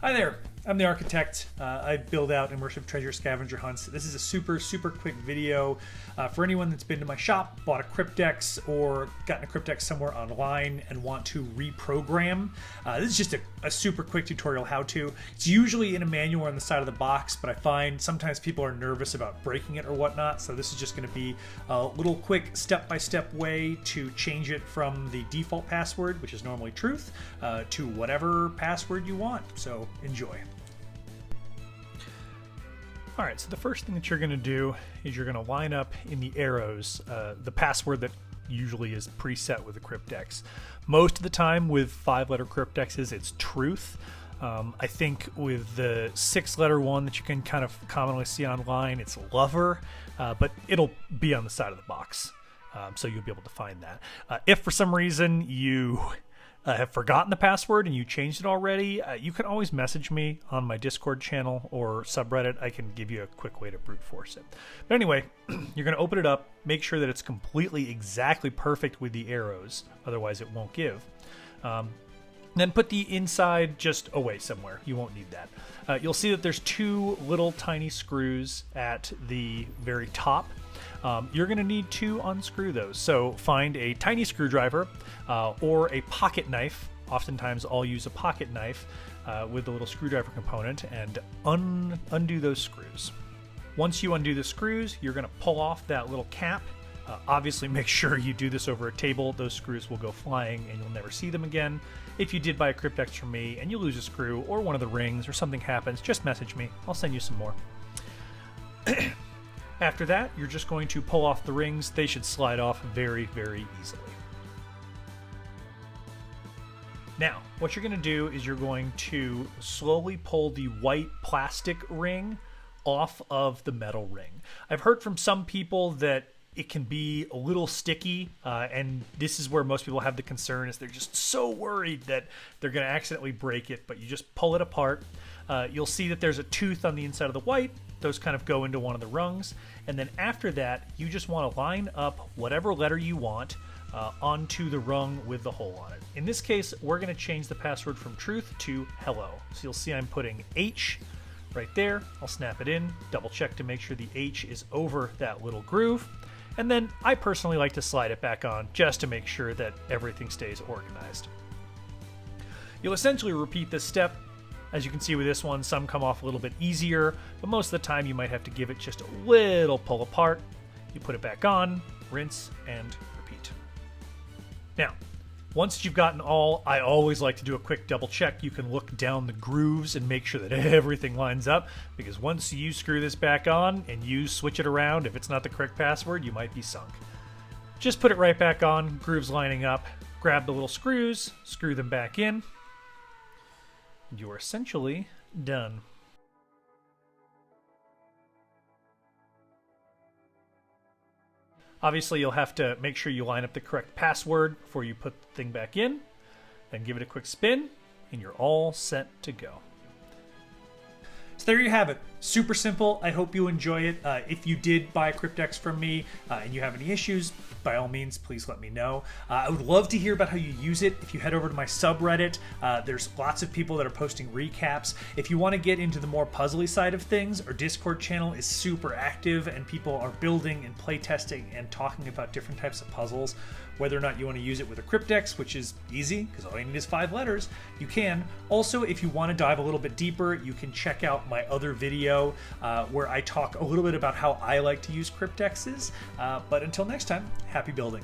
Hi there, I'm the architect. I build out immersive treasure scavenger hunts. This is a super quick video for anyone that's been to my shop, bought a Cryptex, or gotten a Cryptex somewhere online and want to reprogram. This is just a super quick tutorial how-to. It's usually in a manual on the side of the box, but I find sometimes people are nervous about breaking it or whatnot, so this is just going to be a little quick step-by-step way to change it from the default password, which is normally truth, to whatever password you want. So enjoy. All right, so the first thing that you're going to do is you're going to line up in the arrows the password that usually is preset with the Cryptex. Most of the time with 5-letter Cryptexes, it's truth. I think with the 6-letter one that you can kind of commonly see online, it's lover, but it'll be on the side of the box, so you'll be able to find that. If for some reason you have forgotten the password and you changed it already, you can always message me on my Discord channel or subreddit. I can give you a quick way to brute force it. But anyway, you're going to open it up, make sure that it's completely exactly perfect with the arrows, otherwise it won't give. Then put the inside just away somewhere. You won't need that. You'll see that there's 2 little tiny screws at the very top. You're going to need to unscrew those. So find a tiny screwdriver or a pocket knife. Oftentimes I'll use a pocket knife with the little screwdriver component and undo those screws. Once you undo the screws, you're going to pull off that little cap. Obviously make sure you do this over a table. Those screws will go flying and you'll never see them again. If you did buy a Cryptex from me and you lose a screw or one of the rings or something happens, just message me. I'll send you some more. After that, you're just going to pull off the rings. They should slide off very easily. Now, what you're going to do is you're going to slowly pull the white plastic ring off of the metal ring. I've heard from some people that it can be a little sticky, and this is where most people have the concern, is they're just so worried that they're going to accidentally break it, but you just pull it apart. You'll see that there's a tooth on the inside of the white. Those kind of go into one of the rungs, and then after that you just want to line up whatever letter you want onto the rung with the hole on it. In this case, we're going to change the password from truth to hello. So you'll see I'm putting H right there. I'll snap it in, double check to make sure the H is over that little groove, and then I personally like to slide it back on just to make sure that everything stays organized. You'll essentially repeat this step. As you can see with this one, some come off a little bit easier, but most of the time you might have to give it just a little pull apart. You put it back on, rinse, and repeat. Now, once you've gotten all, I always like to do a quick double check. You can look down the grooves and make sure that everything lines up, because once you screw this back on and you switch it around, if it's not the correct password, you might be sunk. Just put it right back on, grooves lining up, grab the little screws, screw them back in, you're essentially done. Obviously, you'll have to make sure you line up the correct password before you put the thing back in, then give it a quick spin, and you're all set to go. So there you have it. Super simple. I hope you enjoy it. If you did buy a Cryptex from me and you have any issues, by all means, please let me know. I would love to hear about how you use it. If you head over to my subreddit, there's lots of people that are posting recaps. If you want to get into the more puzzly side of things, our Discord channel is super active and people are building and playtesting and talking about different types of puzzles. Whether or not you want to use it with a Cryptex, which is easy because all you need is 5 letters, you can. Also, if you want to dive a little bit deeper, you can check out my other video where I talk a little bit about how I like to use Cryptexes. But until next time, happy building.